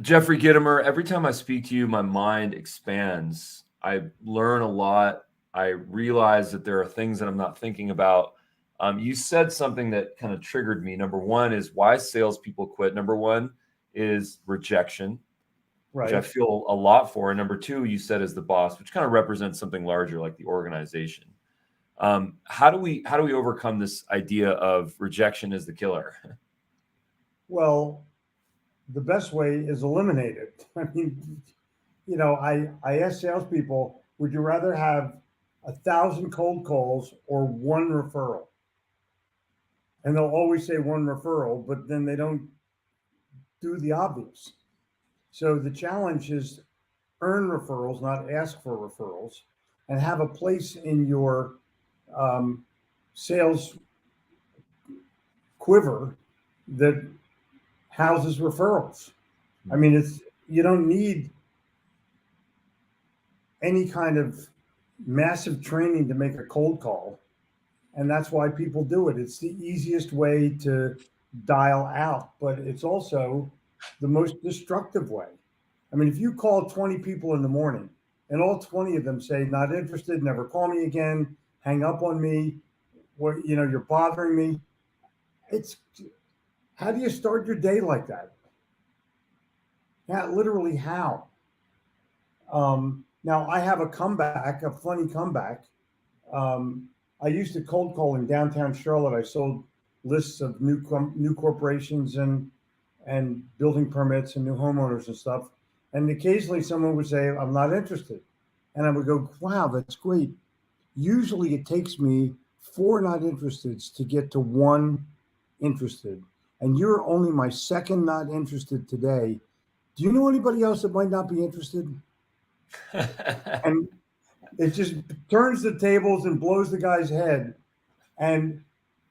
Jeffrey Gitomer, every time I speak to you, my mind expands. I learn a lot. I realize that there are things that I'm not thinking about. You said something that kind of triggered me. Number one is why salespeople quit. Number one is rejection, which I Right. feel a lot for. And number two, you said is the boss, which kind of represents something larger like the organization. How do we overcome this idea of rejection is the killer? Well, the best way is eliminate it. I mean, I ask salespeople, would you rather have 1,000 cold calls or one referral? And they'll always say one referral, but then they don't do the obvious. So the challenge is earn referrals, not ask for referrals, and have a place in your um, sales quiver that houses referrals. I mean, it's you don't need any kind of massive training to make a cold call, and that's why people do it. It's the easiest way to dial out, but it's also the most destructive way. I mean, if you call 20 people in the morning and all 20 of them say not interested, never call me again, hang up on me, what you're bothering me, it's how do you start your day like that? Yeah, literally how? Now I have a comeback, a funny comeback. Um, I used to cold call in downtown Charlotte. I sold lists of new corporations and building permits and new homeowners and stuff. And occasionally someone would say, "I'm not interested," and I would go, "Wow, that's great." Usually it takes me four not interesteds to get to one interested, and you're only my second not interested today. Do you know anybody else that might not be interested? And it just turns the tables and blows the guy's head, and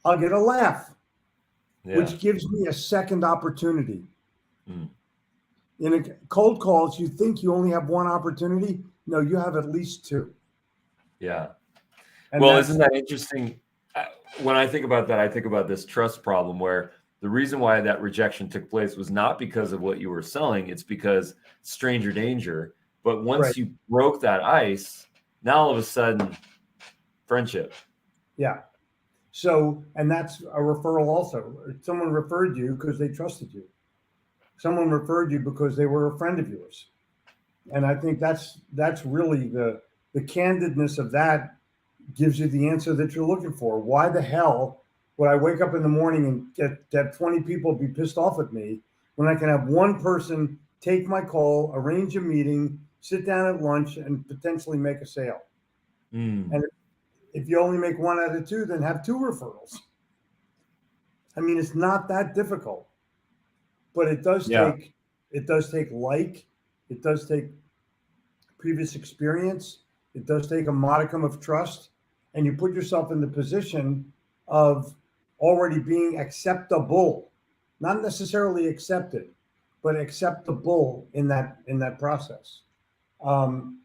I'll get a laugh, Yeah. which gives me a second opportunity. Mm. In a cold calls, you think you only have one opportunity. No, you have at least two. Yeah. And Well, that's isn't that interesting? Uh, When I think about that, I think about this trust problem where the reason why that rejection took place was not because of what you were selling, it's because stranger danger. But right. once you broke that ice, now all of a sudden, friendship. Yeah. So, and that's a referral also. Someone referred you because they trusted you. Someone referred you because they were a friend of yours. And I think that's really the candidness of that gives you the answer that you're looking for. Why the hell would I wake up in the morning and have 20 people be pissed off at me when I can have one person take my call, arrange a meeting, sit down at lunch, and potentially make a sale? Mm. And if you only make one out of two, then have two referrals. I mean, it's not that difficult, but Yeah. it does take it does take previous experience, it does take a modicum of trust, and you put yourself in the position of already being acceptable, not necessarily accepted, but acceptable in that process. Um,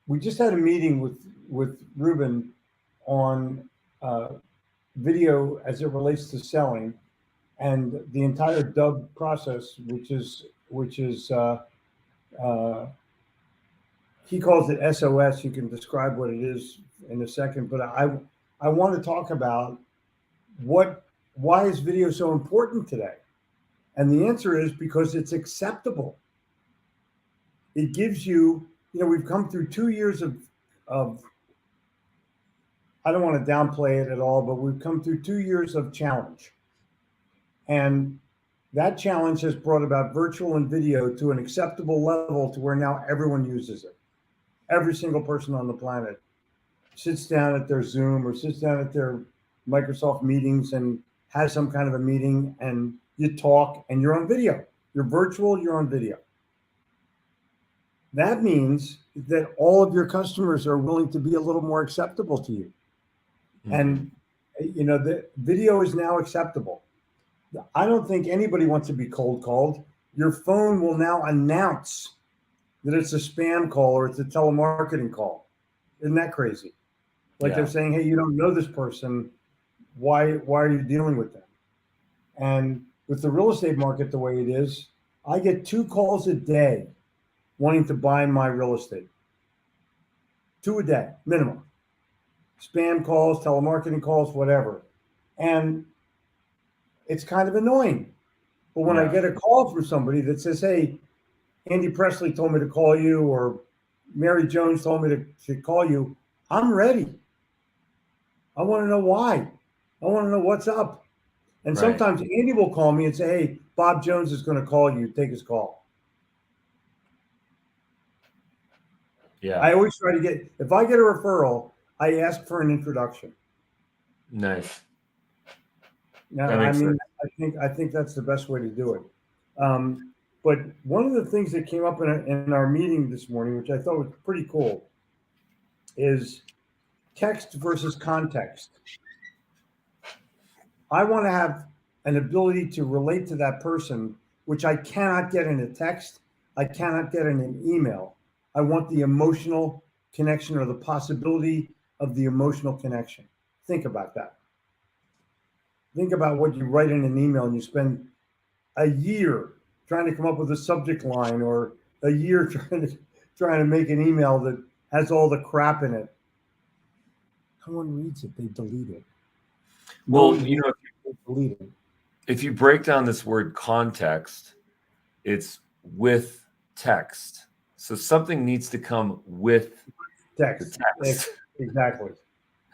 we just had a meeting with Ruben on uh, video as it relates to selling and the entire dub process, which is uh, he calls it SOS. You can describe what it is in a second, but I want to talk about what why is video so important today, and the answer is because it's acceptable. It gives you, we've come through 2 years of I don't want to downplay it at all, but we've come through 2 years of challenge. And that challenge has brought about virtual and video to an acceptable level to where now everyone uses it. Every single person on the planet sits down at their Zoom or sits down at their Microsoft meetings and has some kind of a meeting and you talk and you're on video. You're virtual, you're on video. That means that all of your customers are willing to be a little more acceptable to you. Mm-hmm. And the video is now acceptable. I don't think anybody wants to be cold called. Your phone will now announce that it's a spam call or it's a telemarketing call. Isn't that crazy? Like they're Yeah. saying, "Hey, you don't know this person. Why are you dealing with them?" And with the real estate market the way it is, I get 2 calls a day wanting to buy my real estate. 2 a day, minimum. Spam calls, telemarketing calls, whatever. And it's kind of annoying. But when I get a call from somebody that says, hey, Andy Presley told me to call you, or Mary Jones told me to call you, I'm ready. I want to know why. I want to know what's up. And sometimes Andy will call me and say, hey, Bob Jones is going to call you. Take his call. Yeah. I always try to get, if I get a referral, I ask for an introduction. Nice. Now, I mean, I think that's the best way to do it. But one of the things that came up in our meeting this morning, which I thought was pretty cool, is text versus context. I want to have an ability to relate to that person, which I cannot get in a text. I cannot get in an email. I want the emotional connection, or the possibility of the emotional connection. Think about that. Think about what you write in an email, and you spend a year trying to come up with a subject line, or a year trying to make an email that has all the crap in it. No one reads it. They delete it. Well, you know, delete it. If you break down this word context, it's with text. So something needs to come with text. The text. Exactly.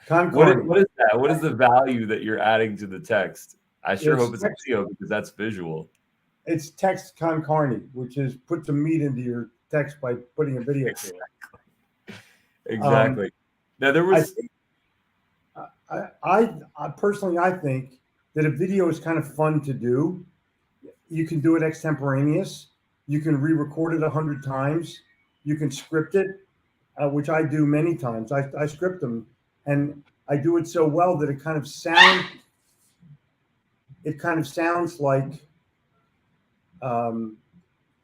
What is that? What is the value that you're adding to the text? I sure hope it's text, a video, because that's visual. It's text con carne, which is put some meat into your text by putting a video to it. Exactly. Now there was. I personally, I think that a video is kind of fun to do. You can do it extemporaneous. You can re-record it 100 times. You can script it, which I do many times. I script them, and I do it so well that it kind of sounds like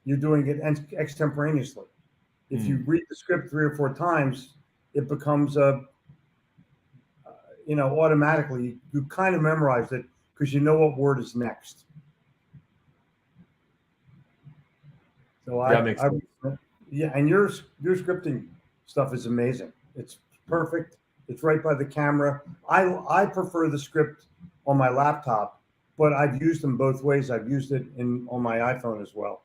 you're doing it extemporaneously. If you read the script 3 or 4 times, it becomes automatically you kind of memorize it, because you know what word is next. So and your scripting stuff is amazing. It's perfect. It's right by the camera. I prefer the script on my laptop, but I've used them both ways. I've used it on my iPhone as well.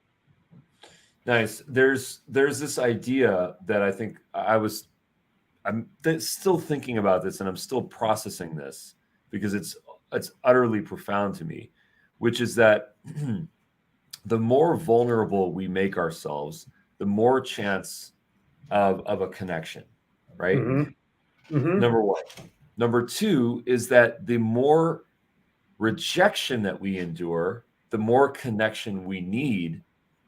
Nice. There's this idea that I think I'm still thinking about this, and I'm still processing this, because it's utterly profound to me, which is that the more vulnerable we make ourselves, the more chance of a connection, right? Mm-hmm. Mm-hmm. Number one. Number two is that the more rejection that we endure, the more connection we need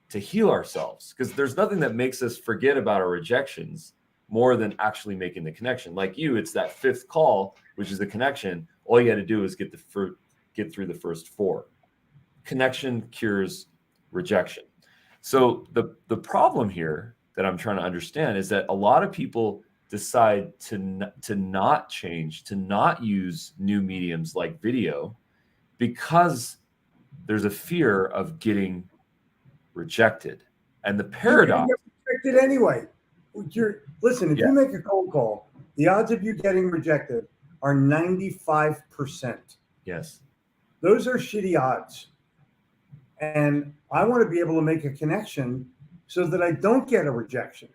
to heal ourselves, because there's nothing that makes us forget about our rejections more than actually making the connection. Like you, it's that 5th call, which is the connection. All you got to do is get through the first 4. Connection cures rejection. So the problem here that I'm trying to understand is that a lot of people decide to not change, to not use new mediums like video, because there's a fear of getting rejected. And the paradox. You get rejected anyway. Listen, if you make a cold call, the odds of you getting rejected are 95%. Yes. Those are shitty odds. And I want to be able to make a connection so that I don't get a rejection.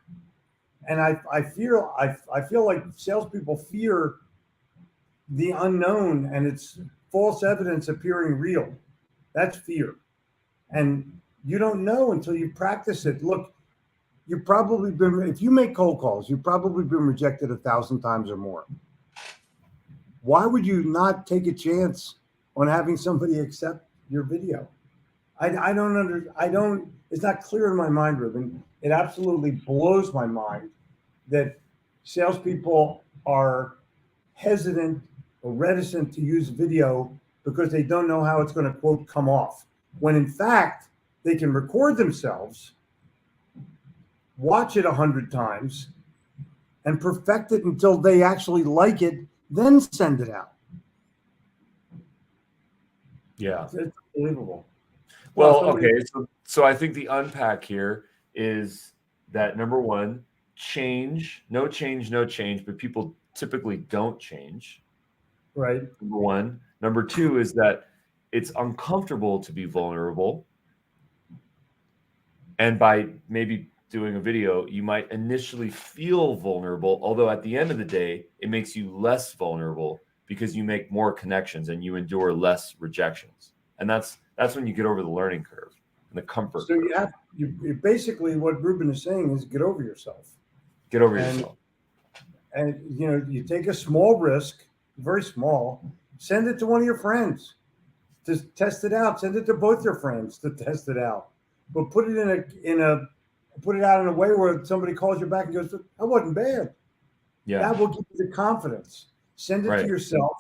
And I feel like salespeople fear the unknown, and it's false evidence appearing real. That's fear. And you don't know until you practice it. Look, if you make cold calls, you've probably been rejected 1,000 times or more. Why would you not take a chance on having somebody accept your video? It's not clear in my mind, Ruben. It absolutely blows my mind that salespeople are hesitant or reticent to use video because they don't know how it's going to, quote, come off. When in fact, they can record themselves, watch it 100 times, and perfect it until they actually like it, then send it out. Yeah. It's unbelievable. Well, somebody, okay. So I think the unpack here is that number one, change, no change, no change, but people typically don't change. right? Number one. Number two is that it's uncomfortable to be vulnerable. And by maybe doing a video, you might initially feel vulnerable, although at the end of the day, it makes you less vulnerable because you make more connections and you endure less rejections. And that's when you get over the learning curve and the comfort So curve. you basically what Ruben is saying is get over yourself. Get over And yourself. and you take a small risk, very small, send it to one of your friends to test it out. Send it to both your friends to test it out. But put it put it out in a way where somebody calls you back and goes, that wasn't bad. Yeah. That will give you the confidence. Send it Right. to yourself,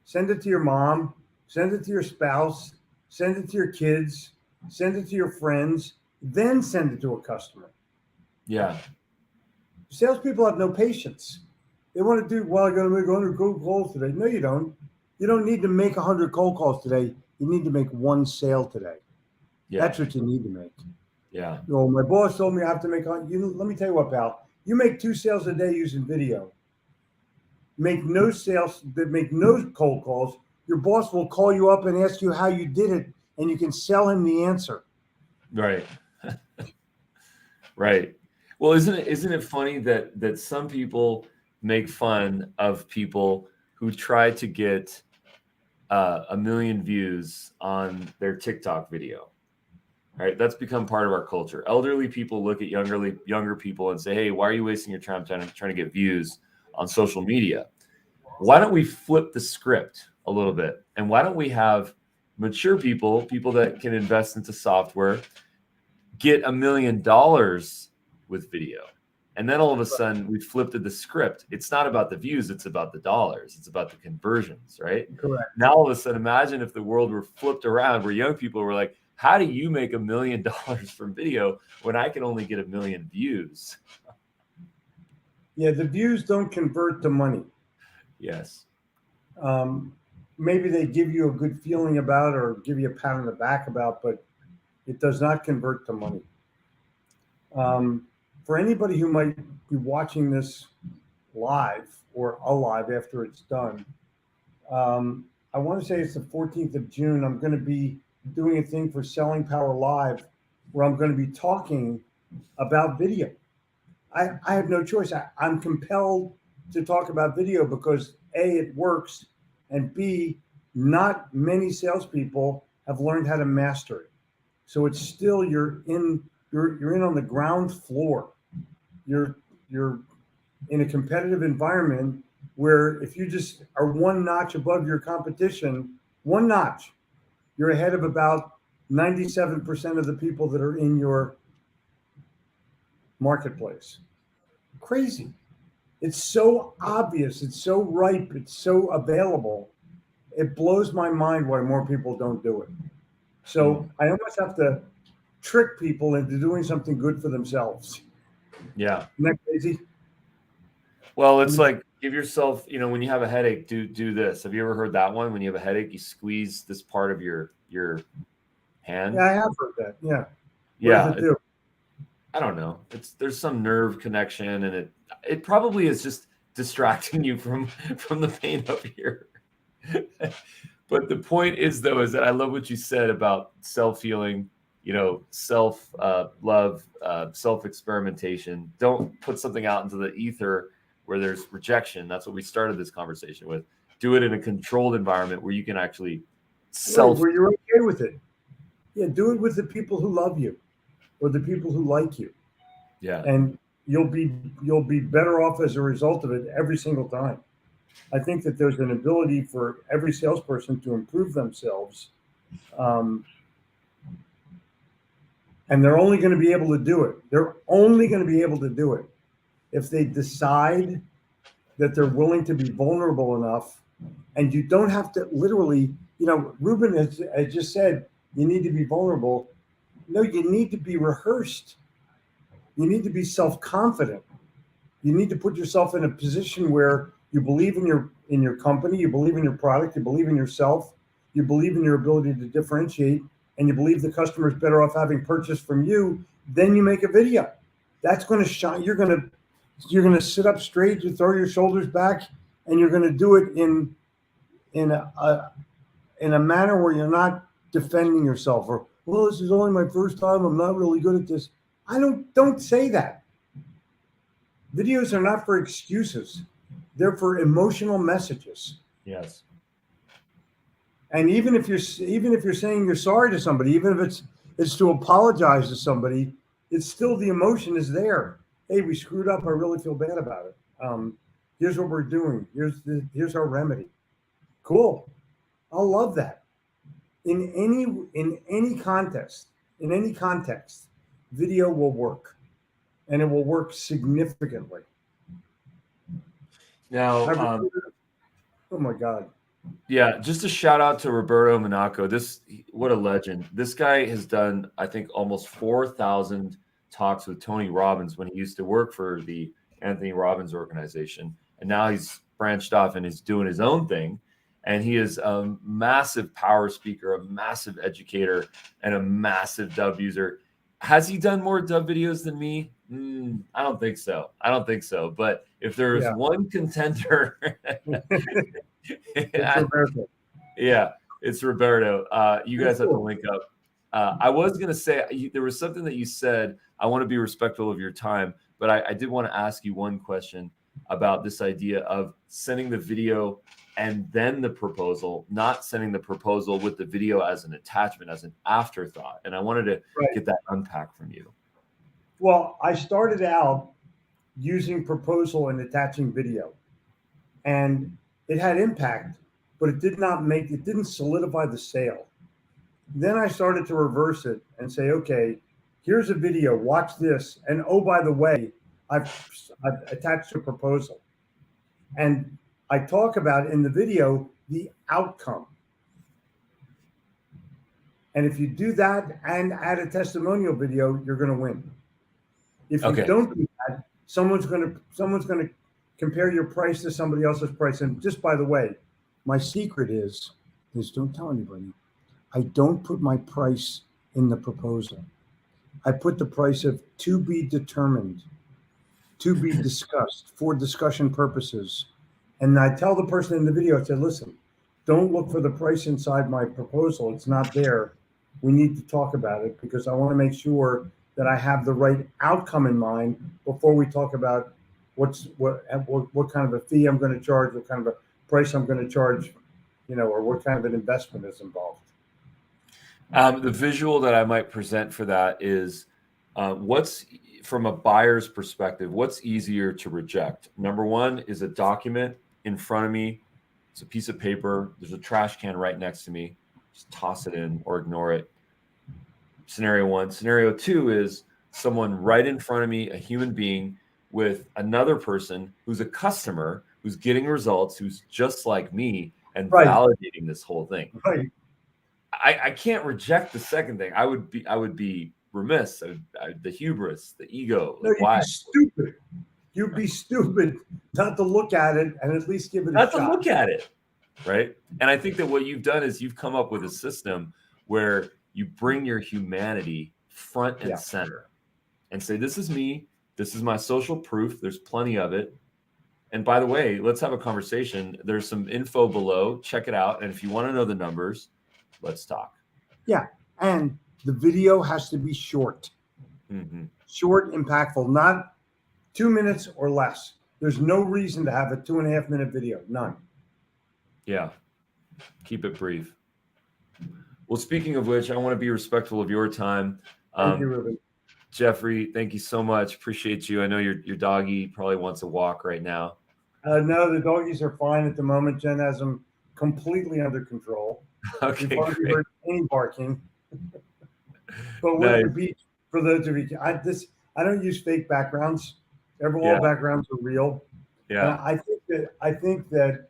send it to your mom, send it to your spouse, send it to your kids, send it to your friends, then send it to a customer. Yeah. Salespeople have no patience. They want to do, well, I got to make 100 cold calls today. No, you don't. You don't need to make 100 cold calls today. You need to make one sale today. Yeah. That's what you need to make. Yeah. My boss told me I have to make, let me tell you what, pal. You make 2 sales a day using video. Make no sales, make no cold calls. Your boss will call you up and ask you how you did it, and you can sell him the answer. Right. Right. Well, isn't it funny that some people make fun of people who try to get 1 million views on their TikTok video? Right. That's become part of our culture. Elderly people look at younger people and say, "Hey, why are you wasting your time trying to get views on social media? Why don't we flip the script a little bit? And why don't we have mature people that can invest into software, get $1 million with video?" And then all of a sudden we flipped the script. It's not about the views, it's about the dollars. It's about the conversions, right? Correct. Now all of a sudden, imagine if the world were flipped around where young people were like, how do you make $1 million from video when I can only get 1 million views? Yeah, the views don't convert to money. Yes. Maybe they give you a good feeling about or give you a pat on the back about, but it does not convert to money. For anybody who might be watching this live or alive after it's done, I want to say it's the 14th of June. I'm going to be doing a thing for Selling Power Live where I'm going to be talking about video. I have no choice. I'm compelled to talk about video because A, it works, and B, not many salespeople have learned how to master it. So it's still you're in on the ground floor. You're in a competitive environment where if you just are one notch above your competition, one notch, you're ahead of about 97% of the people that are in your marketplace. Crazy. It's so obvious. It's so ripe. It's so available. It blows my mind why more people don't do it. So I almost have to trick people into doing something good for themselves. Yeah. Isn't that crazy? Well, it's like give yourself, when you have a headache, do this. Have you ever heard that one? When you have a headache, you squeeze this part of your hand. Yeah, I have heard that. Yeah. What Yeah. does it do? I don't know. There's some nerve connection, and it probably is just distracting you from the pain up here. But the point is, though, is that I love what you said about self-healing, self love, self-experimentation. Don't put something out into the ether where there's rejection. That's what we started this conversation with. Do it in a controlled environment where you can actually where you're okay with it. Yeah, do it with the people who love you or the people who like you. Yeah. And you'll be better off as a result of it every single time. I think that there's an ability for every salesperson to improve themselves. And they're only going to be able to do it. They're only going to be able to do it if they decide that they're willing to be vulnerable enough. And you don't have to literally, Ruben has just said, you need to be vulnerable. No, you need to be rehearsed. You need to be self-confident. You need to put yourself in a position where you believe in your company, you believe in your product, you believe in yourself, you believe in your ability to differentiate, and you believe the customer is better off having purchased from you, then you make a video. That's going to shine. You're going to sit up straight, you throw your shoulders back, and you're going to do it in a manner where you're not defending yourself or, well, this is only my first time, I'm not really good at this. Don't say that. Videos are not for excuses. They're for emotional messages. Yes. And even if you're saying you're sorry to somebody, even if it's to apologize to somebody, it's still, the emotion is there. Hey, we screwed up. I really feel bad about it. Here's what we're doing. Here's our remedy. Cool. I'll love that. In any context, video will work, and it will work significantly. Now, oh my God. Yeah, just a shout out to Roberto Monaco. What a legend. This guy has done, I think, almost 4,000 talks with Tony Robbins when he used to work for the Anthony Robbins organization. And now he's branched off and is doing his own thing. And he is a massive power speaker, a massive educator, and a massive dub user. Has he done more dub videos than me? I don't think so. But if there's one contender, it's Roberto. Yeah, it's Roberto. You guys have to link up. I was going to say, there was something that you said. I want to be respectful of your time, but I did want to ask you one question about this idea of sending the video and then the proposal, not sending the proposal with the video as an attachment, as an afterthought. And I wanted to get that unpacked from you. Well, I started out using proposal and attaching video, and it had impact, but it didn't solidify the sale. Then I started to reverse it and say, okay, here's a video, watch this. And oh, by the way, I've attached a proposal. And I talk about in the video the outcome. And if you do that and add a testimonial video, you're going to win. If you don't do that, someone's going to compare your price to somebody else's price. And just by the way, my secret is don't tell anybody. I don't put my price in the proposal. I put the price of to be determined, to be discussed for discussion purposes. And I tell the person in the video, I said, listen, don't look for the price inside my proposal. It's not there. We need to talk about it because I want to make sure that I have the right outcome in mind before we talk about what kind of a fee I'm going to charge, what kind of a price I'm going to charge, or what kind of an investment is involved. The visual that I might present for that is what's, from a buyer's perspective, what's easier to reject? Number one is a document in front of me. It's a piece of paper. There's a trash can right next to me. Just toss it in or ignore it. Scenario one. Scenario two is someone right in front of me, a human being with another person who's a customer, who's getting results, who's just like me and validating this whole thing. Right. I can't reject the second thing. I would be remiss. The hubris, the ego. No, you'd be stupid. You'd be stupid not to look at it and at least give it a shot. Not to look at it, right? And I think that what you've done is you've come up with a system where you bring your humanity front and center and say, this is me. This is my social proof. There's plenty of it. And by the way, let's have a conversation. There's some info below. Check it out. And if you want to know the numbers, let's talk. Yeah. And the video has to be short. Short, impactful, not 2 minutes or less. There's no reason to have a 2.5 minute video. None. Yeah. Keep it brief. Well, speaking of which, I want to be respectful of your time. Thank you, Ruben. Jeffrey, thank you so much. Appreciate you. I know your doggy probably wants a walk right now. No, the doggies are fine at the moment. Jen has them completely under control. Okay, We've hardly heard any barking. But we're at the beach. For those of you, I don't use fake backgrounds. All backgrounds are real. Yeah. And I think that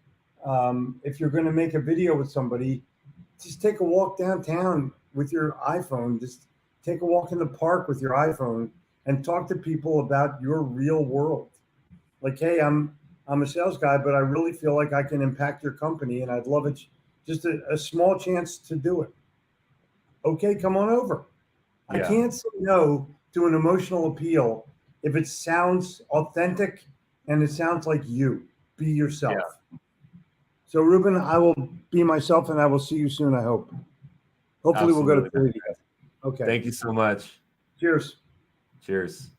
if you're going to make a video with somebody, just take a walk downtown with your iPhone. Just take a walk in the park with your iPhone and talk to people about your real world. Like, hey, I'm a sales guy, but I really feel like I can impact your company, and I'd love it. Just a small chance to do it. okay, come on over. I Yeah. can't say no to an emotional appeal if it sounds authentic and it sounds like you. Be yourself. Yeah. So, Ruben, I will be myself, and I will see you soon, I hope. Hopefully, we'll go to Absolutely. Philly. Okay. Thank you so much. Cheers. Cheers.